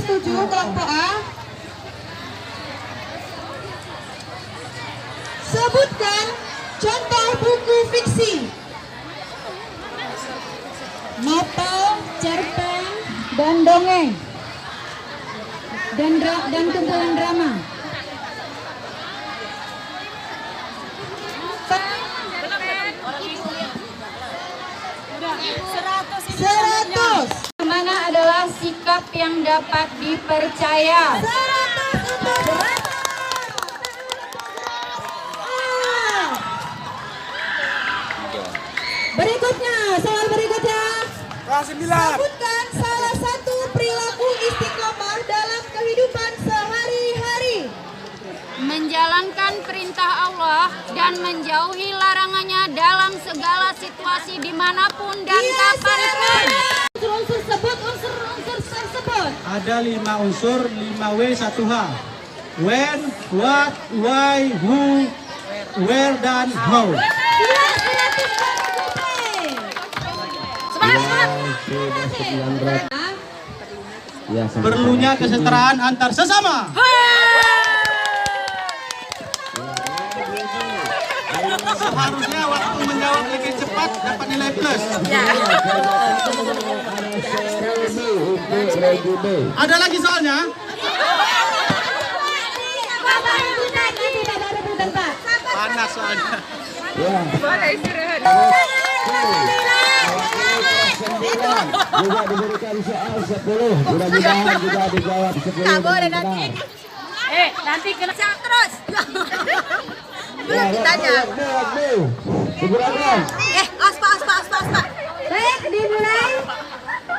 setuju kelompok A? Sebutkan contoh buku fiksi. Novel, cerpen, dan dongeng. Dan kumpulan drama. Seratus. Mana adalah sikap yang dapat dipercaya? Berikutnya, soal berikutnya. Sebutkan salah satu perilaku istiqomah dalam kehidupan sehari-hari. Menjalankan perintah Allah dan menjauhi larangannya dalam segala situasi dimanapun dan kapanpun. Unsur sebut unsur tersebut. Ada 5 unsur, 5W, 1H. When, what, why, who, where, dan how. Perlunya kesetaraan antar sesama. Seharusnya waktu menjawab lebih cepat dapat nilai plus. Ada lagi soalnya? Panas soalnya. Juga diberikan soal 10. Mudah-mudahan juga dijawab 10. Nggak boleh nanti. Nanti kena terus. Belum ditanya. Aspa. Baik, dimulai.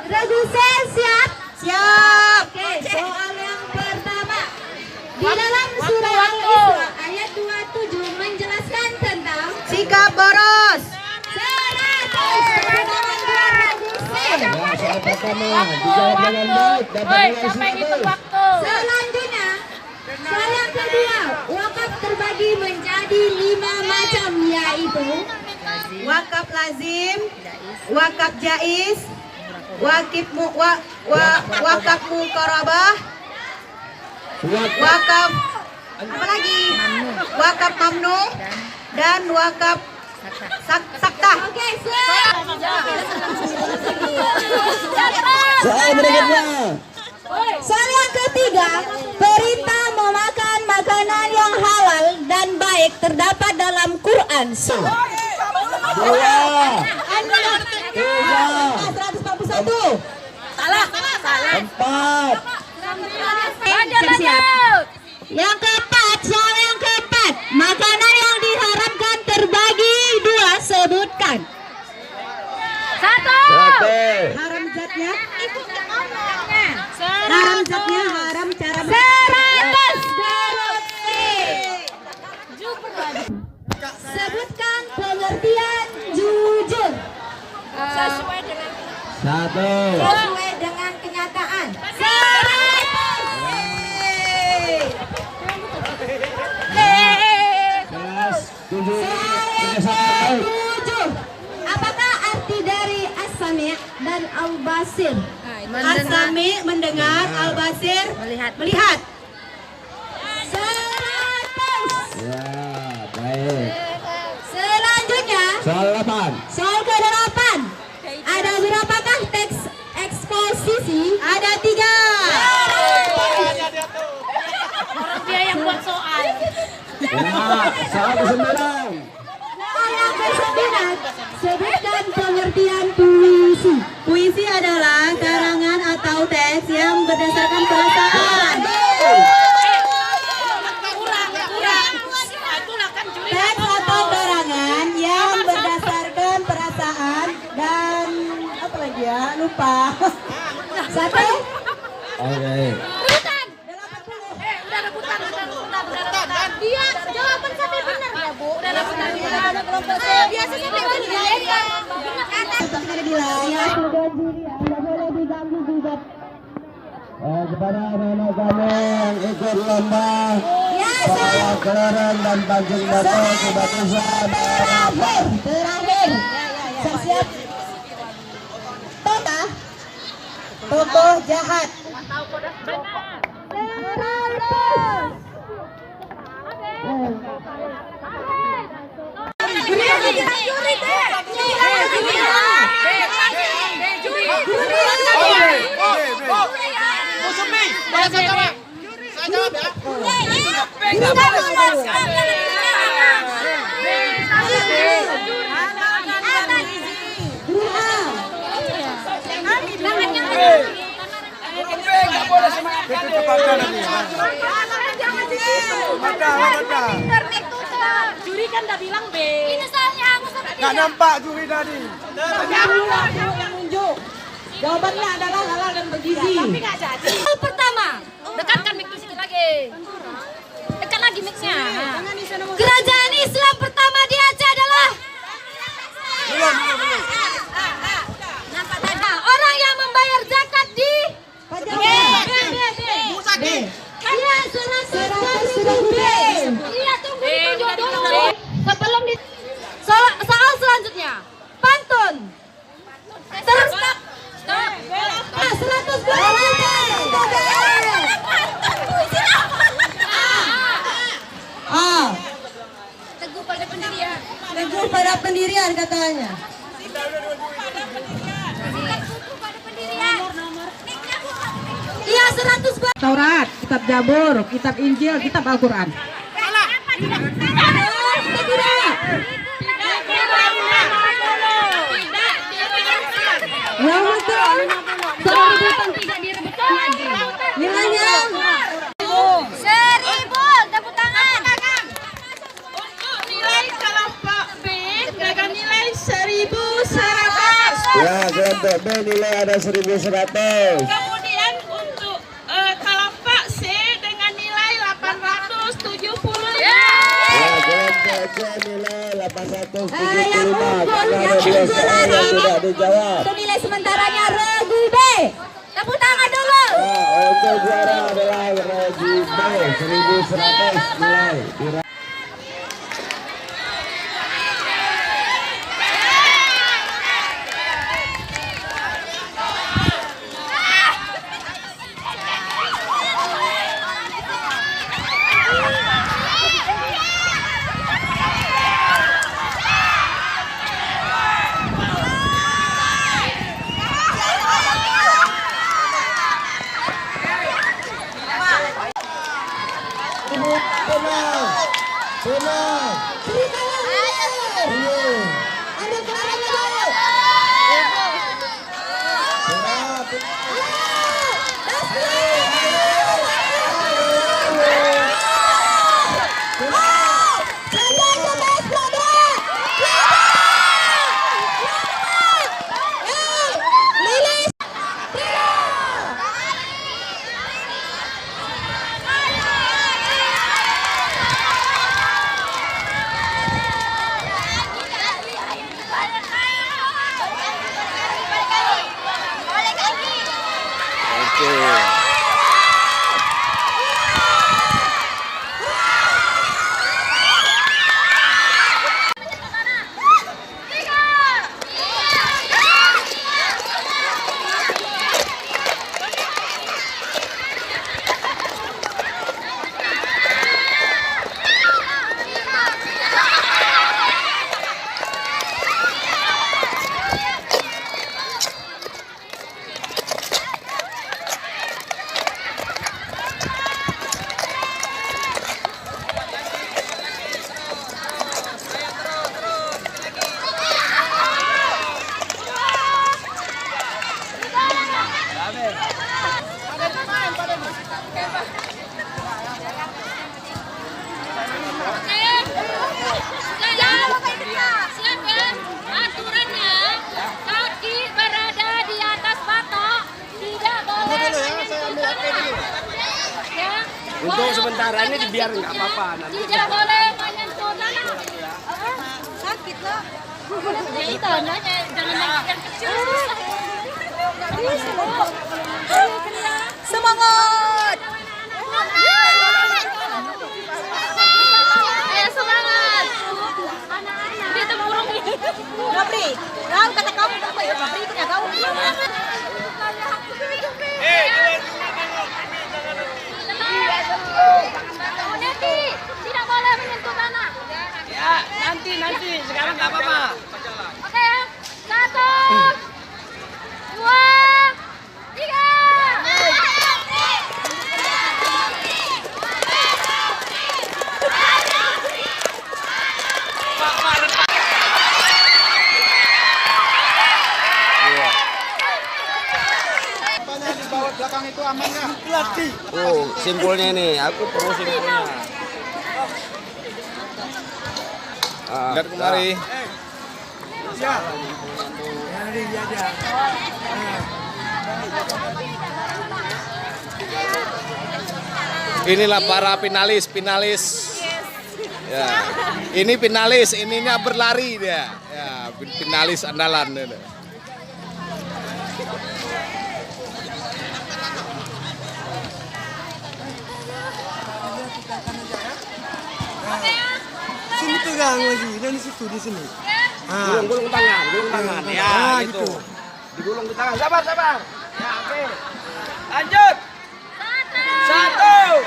Produser siap? Siap. Oke, soal yang pertama. Di dalam surah Al-Isra ayat 27 menjelaskan tentang Sikap boros. 100. Soal pertama dijawab dengan baik. Selanjutnya, soal yang kedua, wakaf terbagi menjadi 5 macam, yaitu Wakaf lazim, wakaf jaiz, wakaf muqarabah, wakaf apa lagi? Wakaf mamnu dan wakaf sakta. Oke, Soal berikutnya. soal yang ketiga, perintah memakan makanan yang halal dan baik terdapat dalam Quran surah 141. Salah. 4. Yang keempat, soal yang keempat, makanan yang diharamkan terbagi 2, sebutkan. 1. Haram zatnya? Haram zatnya haram cara 100. Sebutkan pengertian jujur. Sesuai dengan 1. Sesuai dengan kenyataan. 100. Apakah arti dari as-sami' dan al-basir? As-sami mendengar, al-basir melihat. 100. Ya, baik. Selanjutnya, Soal 8. soal ke-8. Ada berapakah teks eksposisi? Ada 3. dia yang buat soal. Ya, soal ke-9. Soal yang ke-9, sebutkan pengertian puisi. Puisi adalah karangan atau teks yang berdasarkan perasaan. Teks atau karangan yang berdasarkan perasaan dan apa lagi ya? Lupa. 1. Oke. Dia jawaban sampai benar ya, Bu. Udah dapat biasa sampai benar. Ada di layar sudah juri, Anda boleh diganggu gugat. Kepada anak-anak kami yang ikut lomba Ya, soal kelereng dan pancing batu kebatusan terakhir. Siap. Tota. tokoh jahat. Juri kan udah bilang B. Ini soalnya aku sama dia. Nggak nampak juri tadi. Jawabannya adalah halal dan bergizi. Tapi nggak jadi. Hal pertama, dekatkan mic sedikit lagi. Dekat lagi mic-nya. Kerajaan Islam pertama di Aceh adalah Nah, orang yang membayar zakat di B. Iya, 100.000 B. Iya, tunggu dulu. Sebelum di soal selanjutnya. Pantun. Terus stop. 100 B. A. Teguh pada pendirian. Teguh pada pendirian katanya. Iya, 100 B. Taurat, kitab Jabur, kitab Injil, kitab Al-Quran. Yang betul. Tidak direbutkan lagi. Nilainya 1.000, tepuk tangan. Untuk nilai kelompok B dengan nilai 1.100. Ya, kelompok B nilai ada 1.100. Kemudian untuk kelompok C dengan nilai 875. Ya, kelompok C nilai 875. Karena ada 2 soal yang tidak dijawab. Untuk nilai sementaranya Regu B. Tepuk tangan dulu. Ya, untuk juara adalah Regi B 1.100 nilai. Untuk sementara ini biar nggak apa-apa. Nanti Tidak boleh menyentuh sakit loh. Ya itu nanya jangan yang kecil. Semangat. Ayo semangat. Dia tuh burung. Gapri, kau kata kamu apa ya? Gapri itu nggak tahu. nanti. Sekarang nggak apa-apa. Oke, 1, 2, 3. Di bawah belakang itu aman nggak? Oh, simpulnya ini, aku perlu simpulnya. Lihat kemari. Inilah para finalis. Ya. Ini finalis, ininya berlari dia. Ya, finalis andalan. Sini pegang lagi, dan di situ di sini. Gulung tangan. Ya, gitu. Digulung di tangan. Sabar. Ya, oke. Lanjut. 1, 1, 2,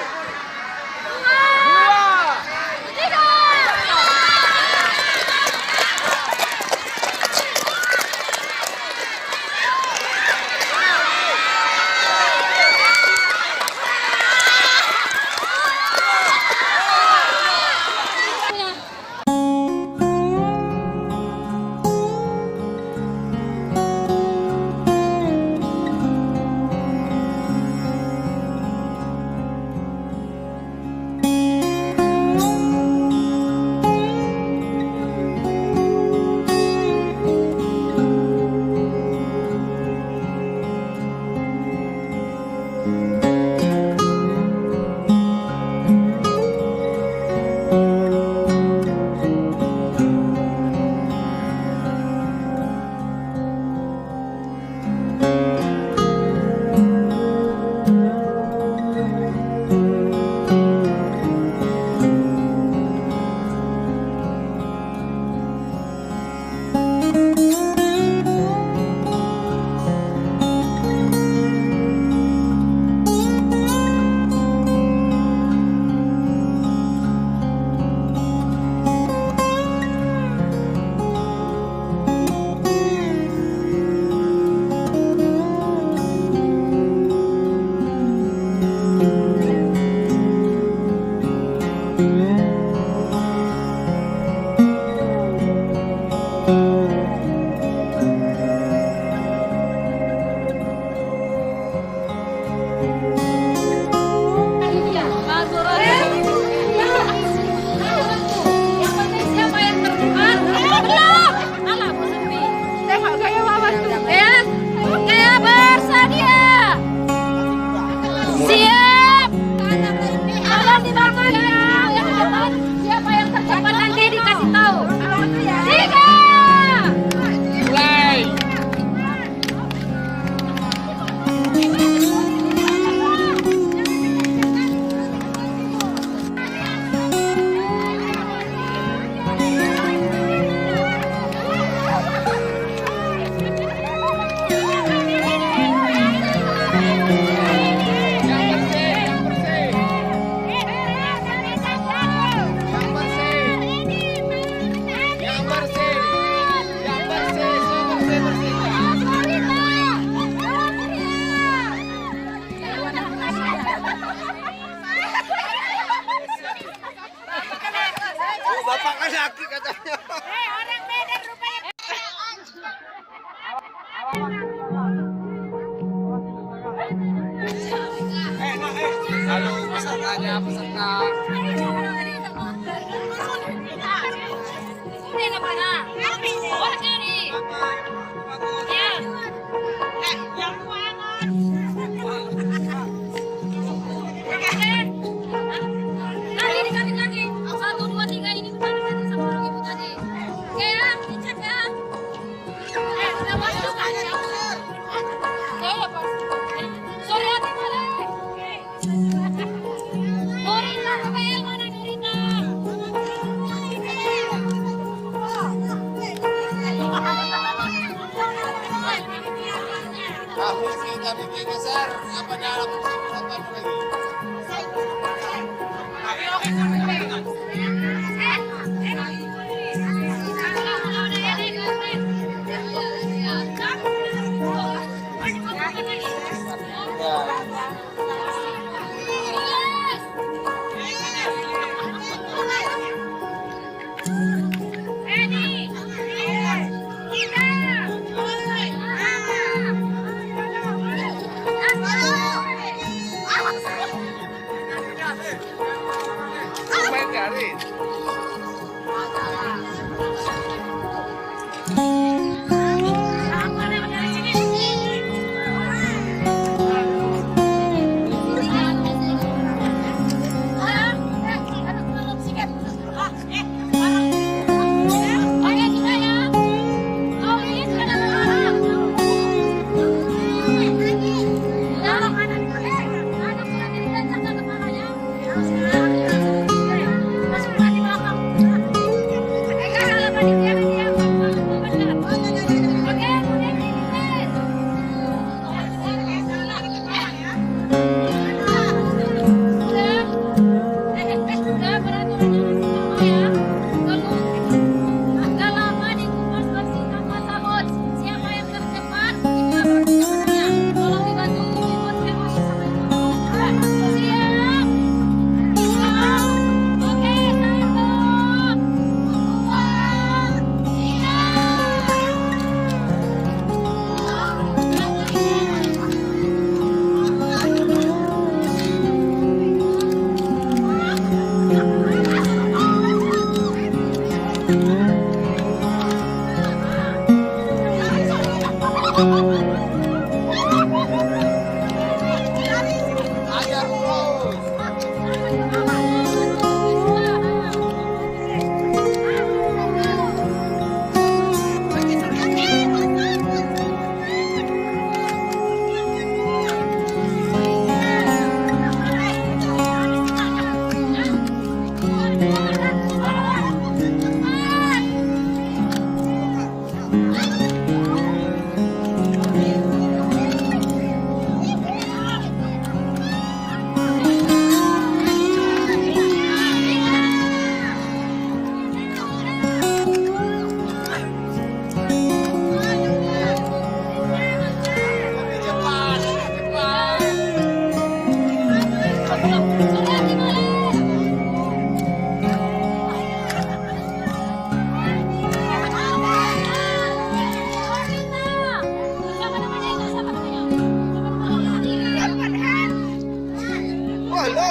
3.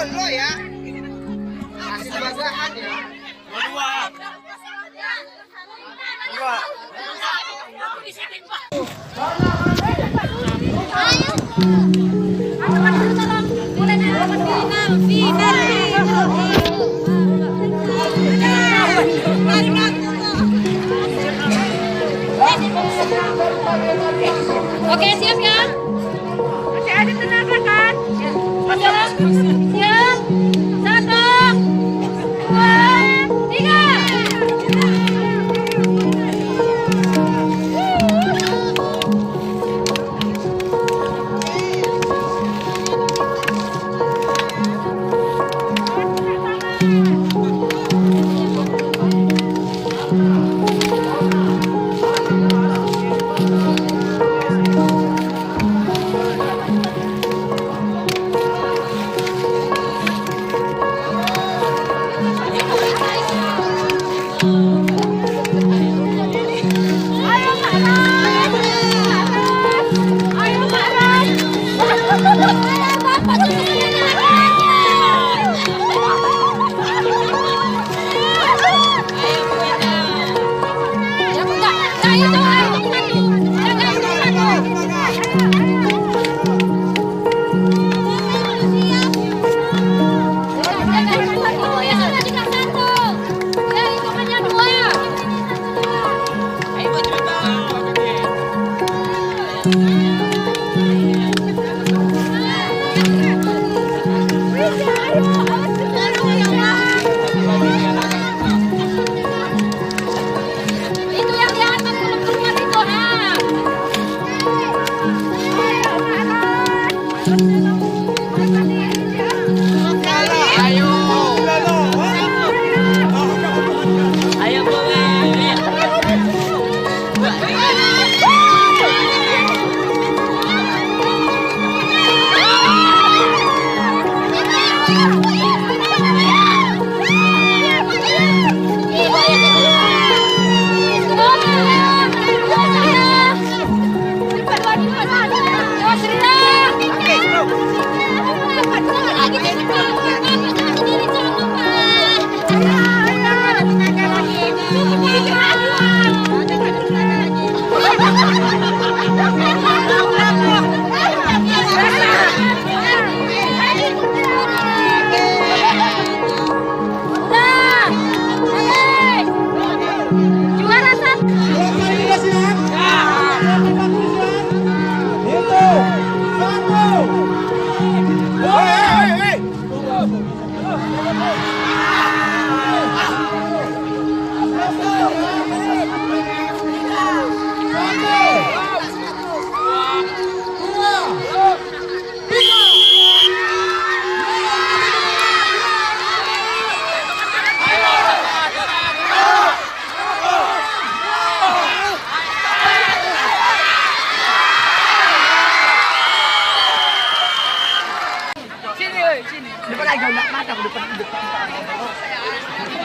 Lo ya. Kasih bagian ya. Dua. Oke, siap ya? Masih ada tenaga kan? Siap. Siap. 1, 2, 3.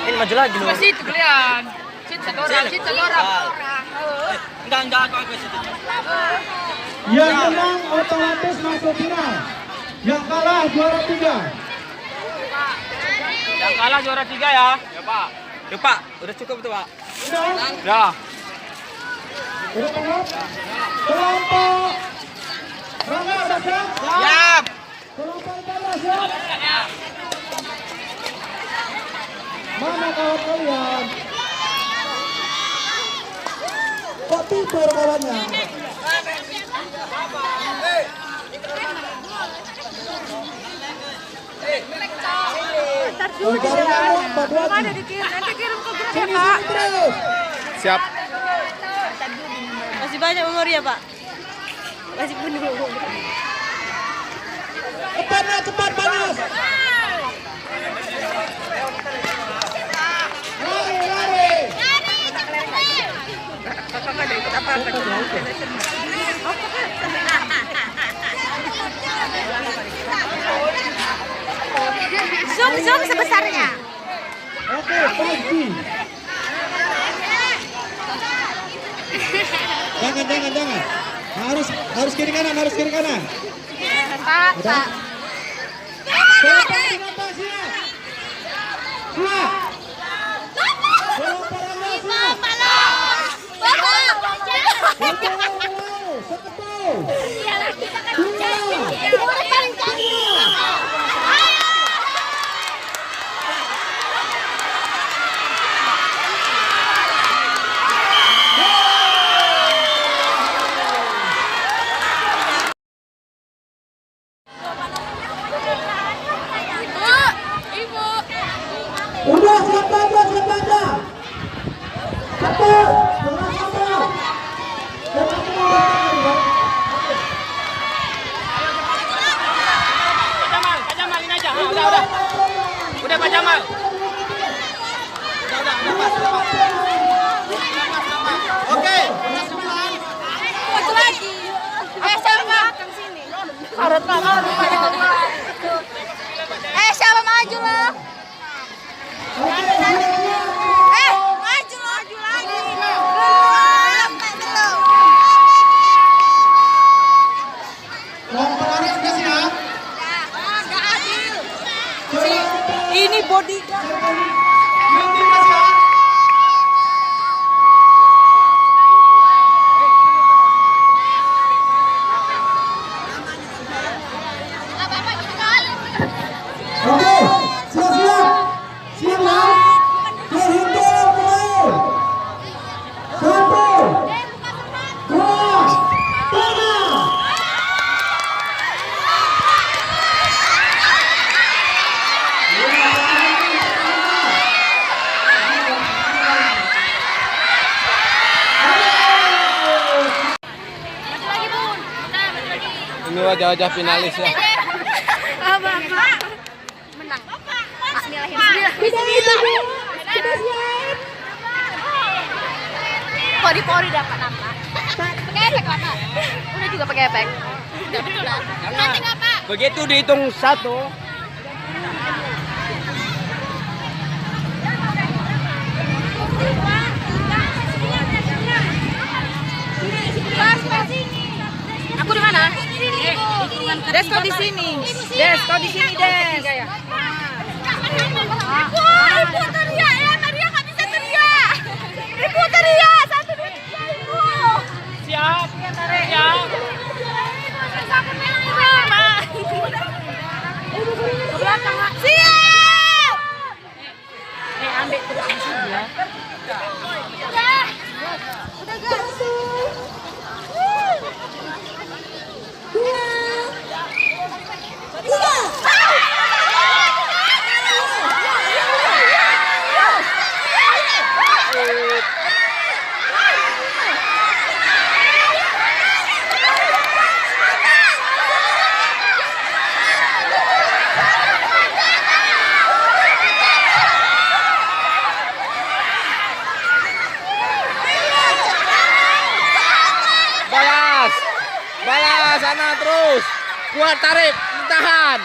Ini maju lagi loh. Situ kalian. Situ orang. Enggak aku situ. Yang menang otomatis masuk final. Yang kalah juara 3. Yang kalah juara 3 ya. Ya Pak. Ya Pak, udah cukup tuh Pak. Udah? Udah cukup? Kelompok Rangga udah siap? Siap. Kelompok Ibu siap? Mana kawan kalian? Kok tidur kawannya? Cari nyamuk, Mbak Buat. Nanti kirim ke grup ya, Sini, Pak. sini terus. Siap. Masih banyak umur ya Pak? Masih penuh. Cepat panas. Lari. Zoom sebesarnya. Oke, pagi. Jangan. Harus kiri kanan. Pak. Udah. Kelompok dengan pasnya. Siap. Kelompok Rangga siap. Seketul. Udah siap baca. Cepat. Pak Jamal ini aja. Udah. Udah Pak Jamal. Udah pas. Oke. Satu lagi. Siapa? Sini. Harus siapa maju lah. Maju lagi. Kelompok Rangga sudah siap. Gak adil. Ini bodyguard. Nanti siap. Oke, siap. Siap ya. Berhitung mulai. 1, 2, 3. Ini wajah-wajah finalis ya. Menang. Bismillah. Pori-pori dapat nama. Pakai efek apa? Udah juga pakai efek. Udah betul lah. Nanti nggak Pak? Begitu dihitung 1. Aku di mana? Des kau di sini. Des kau di sini Des. Ibu teriak ya, Maria nggak bisa teriak. Ibu teriak 1, 2, 3 Ibu. Siap. Siap. Ke belakang Mak. Siap. Ambil terus di sini ya. Udah guys. Tiga. Kuat tarik, bertahan.